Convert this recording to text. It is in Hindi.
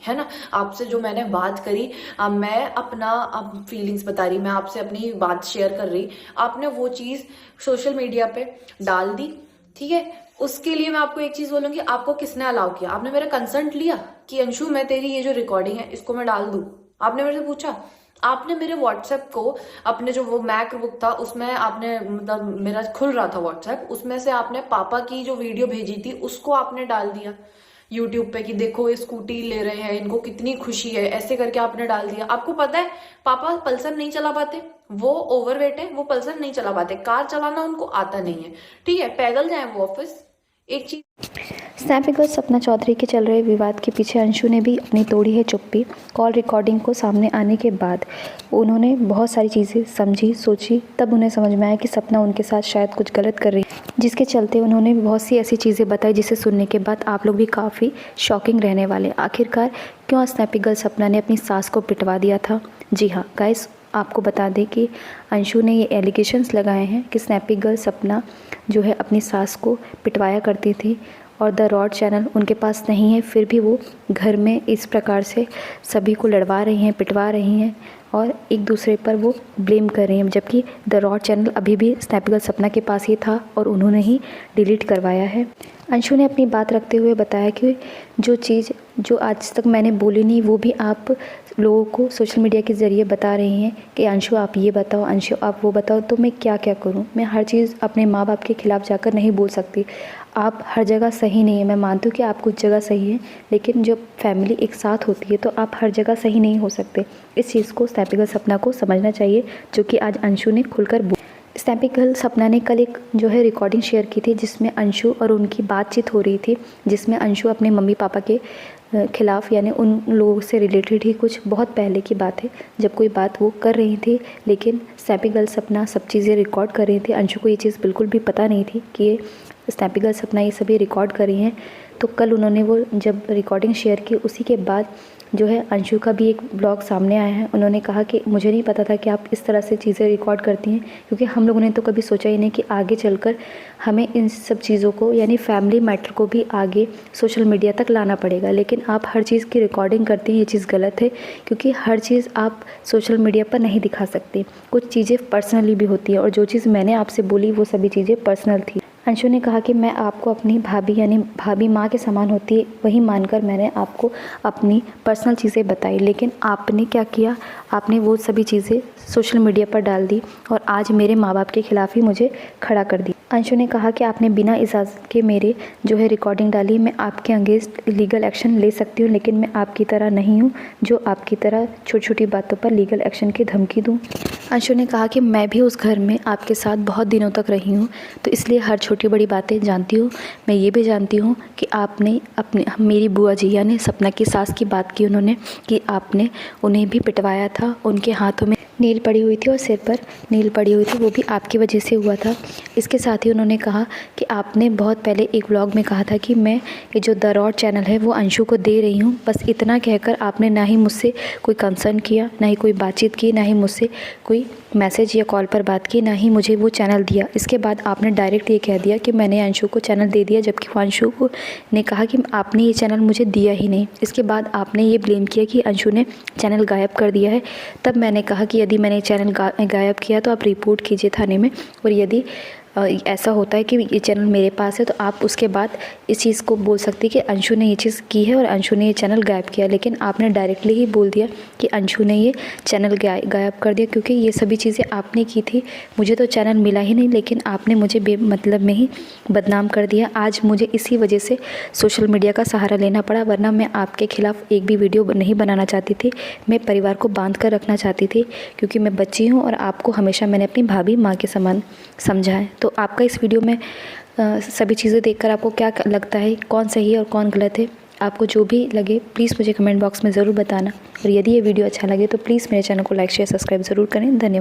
है ना। आपसे जो मैंने बात करी, मैं अपना अब फीलिंग्स बता रही, मैं आपसे अपनी बात शेयर कर रही, आपने वो चीज़ सोशल मीडिया पे डाल दी, ठीक है। उसके लिए मैं आपको एक चीज़ बोलूँगी, आपको किसने अलाउ किया? आपने मेरा कंसेंट लिया कि अंशु मैं तेरी ये जो रिकॉर्डिंग है इसको मैं डाल दूँ? आपने मेरे से पूछा? आपने मेरे व्हाट्सएप को, अपने जो वो मैकबुक था उसमें आपने, मतलब मेरा खुल रहा था व्हाट्सएप, उसमें से आपने पापा की जो वीडियो भेजी थी उसको आपने डाल दिया यूट्यूब पे कि देखो ये स्कूटी ले रहे हैं, इनको कितनी खुशी है, ऐसे करके आपने डाल दिया। आपको पता है पापा पल्सर नहीं चला पाते, वो ओवरवेट है, वो पल्सर नहीं चला पाते, कार चलाना उनको आता नहीं है, ठीक है, पैदल जाए वो ऑफिस। एक चीज, स्नैपी गर्ल सपना चौधरी के चल रहे विवाद के पीछे अंशु ने भी अपनी तोड़ी है चुप्पी। कॉल रिकॉर्डिंग को सामने आने के बाद उन्होंने बहुत सारी चीज़ें समझी, सोची, तब उन्हें समझ में आया कि सपना उनके साथ शायद कुछ गलत कर रही है, जिसके चलते उन्होंने बहुत सी ऐसी चीज़ें बताई जिसे सुनने के बाद आप लोग भी काफ़ी शॉकिंग रहने वाले। आखिरकार क्यों स्नैपी गर्ल सपना ने अपनी सास को पिटवा दिया था? जी हाँ गाइस, आपको बता दें कि अंशु ने ये एलिगेशंस लगाए हैं कि स्नैपी गर्ल सपना जो है अपनी सास को पिटवाया करती थी और द रॉड चैनल उनके पास नहीं है, फिर भी वो घर में इस प्रकार से सभी को लड़वा रही हैं, पिटवा रही हैं और एक दूसरे पर वो ब्लेम कर रही हैं, जबकि द रॉड चैनल अभी भी स्नैपी गर्ल सपना के पास ही था और उन्होंने ही डिलीट करवाया है। अंशु ने अपनी बात रखते हुए बताया कि जो चीज़ जो आज तक मैंने बोली नहीं वो भी आप लोगों को सोशल मीडिया के ज़रिए बता रही हैं कि अंशु आप ये बताओ, अंशु आप वो बताओ, तो मैं क्या क्या करूं? मैं हर चीज़ अपने माँ बाप के खिलाफ़ जाकर नहीं बोल सकती। आप हर जगह सही नहीं है, मैं मानती हूँ कि आप कुछ जगह सही हैं, लेकिन जब फैमिली एक साथ होती है तो आप हर जगह सही नहीं हो सकते। इस चीज़ को स्नैपी गर्ल सपना को समझना चाहिए, जो कि आज अंशु ने खुलकर स्नैपी गर्ल सपना ने कल एक जो है रिकॉर्डिंग शेयर की थी जिसमें अंशु और उनकी बातचीत हो रही थी, जिसमें अंशु अपने मम्मी पापा के खिलाफ़ यानी उन लोगों से रिलेटेड ही कुछ बहुत पहले की बात है जब कोई बात वो कर रही थी, लेकिन स्नैपी गर्ल सपना सब चीज़ें रिकॉर्ड कर रही थी। अंशु को ये चीज़ बिल्कुल भी पता नहीं थी कि ये स्नैपी गर्ल सपना ये सभी रिकॉर्ड कर रही हैं। तो कल उन्होंने वो जब रिकॉर्डिंग शेयर की उसी के बाद जो है अंशु का भी एक ब्लॉग सामने आया है। उन्होंने कहा कि मुझे नहीं पता था कि आप इस तरह से चीज़ें रिकॉर्ड करती हैं, क्योंकि हम लोगों ने तो कभी सोचा ही नहीं कि आगे चलकर हमें इन सब चीज़ों को यानी फैमिली मैटर को भी आगे सोशल मीडिया तक लाना पड़ेगा। लेकिन आप हर चीज़ की रिकॉर्डिंग करती हैं, ये चीज़ गलत है, क्योंकि हर चीज़ आप सोशल मीडिया पर नहीं दिखा सकते। कुछ चीज़ें पर्सनली भी होती है और जो चीज़ मैंने आपसे बोली वो सभी चीज़ें पर्सनल थी। अंशु ने कहा कि मैं आपको अपनी भाभी यानी भाभी माँ के समान होती है, वही मानकर मैंने आपको अपनी पर्सनल चीज़ें बताई, लेकिन आपने क्या किया, आपने वो सभी चीज़ें सोशल मीडिया पर डाल दी और आज मेरे माँ बाप के खिलाफ़ ही मुझे खड़ा कर दी। अंशु ने कहा कि आपने बिना इजाज़त के मेरे जो है रिकॉर्डिंग डाली, मैं आपके अगेंस्ट लीगल एक्शन ले सकती हूँ, लेकिन मैं आपकी तरह नहीं हूँ जो आपकी तरह छोटी छोटी बातों पर लीगल एक्शन की धमकी दूँ। अंशु ने कहा कि मैं भी उस घर में आपके साथ बहुत दिनों तक रही हूँ, तो इसलिए हर छोटी बड़ी बातें जानती हूँ। मैं ये भी जानती हूँ कि आपने अपने मेरी बुआ जी यानी सपना की सास की बात की उन्होंने कि आपने उन्हें भी पिटवाया था, उनके हाथों में नील पड़ी हुई थी और सिर पर नील पड़ी हुई थी, वो भी आपकी वजह से हुआ था। इसके साथ ही उन्होंने कहा कि आपने बहुत पहले एक व्लॉग में कहा था कि मैं ये जो द रॉड चैनल है वो अंशु को दे रही हूँ। बस इतना कहकर आपने ना ही मुझसे कोई कंसर्न किया, ना ही कोई बातचीत की, ना ही मुझसे कोई मैसेज या कॉल पर बात की, ना ही मुझे वो चैनल दिया। इसके बाद आपने डायरेक्ट ये कह दिया कि मैंने अंशु को चैनल दे दिया, जबकि अंशु को ने कहा कि आपने ये चैनल मुझे दिया ही नहीं। इसके बाद आपने ये ब्लेम किया कि अंशु ने चैनल गायब कर दिया है। तब मैंने कहा कि यदि मैंने चैनल गायब किया तो आप रिपोर्ट कीजिए थाने में, और यदि ऐसा होता है कि ये चैनल मेरे पास है तो आप उसके बाद इस चीज़ को बोल सकती कि अंशु ने ये चीज़ की है और अंशु ने ये चैनल गायब किया। लेकिन आपने डायरेक्टली ही बोल दिया कि अंशु ने ये चैनल गायब कर दिया, क्योंकि ये सभी चीज़ें आपने की थी। मुझे तो चैनल मिला ही नहीं, लेकिन आपने मुझे बेमतलब में ही बदनाम कर दिया। आज मुझे इसी वजह से सोशल मीडिया का सहारा लेना पड़ा, वरना मैं आपके खिलाफ़ एक भी वीडियो नहीं बनाना चाहती थी। मैं परिवार को बांध कर रखना चाहती थी, क्योंकि मैं बच्ची हूँ और आपको हमेशा मैंने अपनी भाभी माँ के समान समझा है। तो आपका इस वीडियो में सभी चीज़ें देखकर आपको क्या लगता है, कौन सही है और कौन गलत है? आपको जो भी लगे प्लीज़ मुझे कमेंट बॉक्स में ज़रूर बताना, और यदि ये वीडियो अच्छा लगे तो प्लीज़ मेरे चैनल को लाइक शेयर सब्सक्राइब ज़रूर करें। धन्यवाद।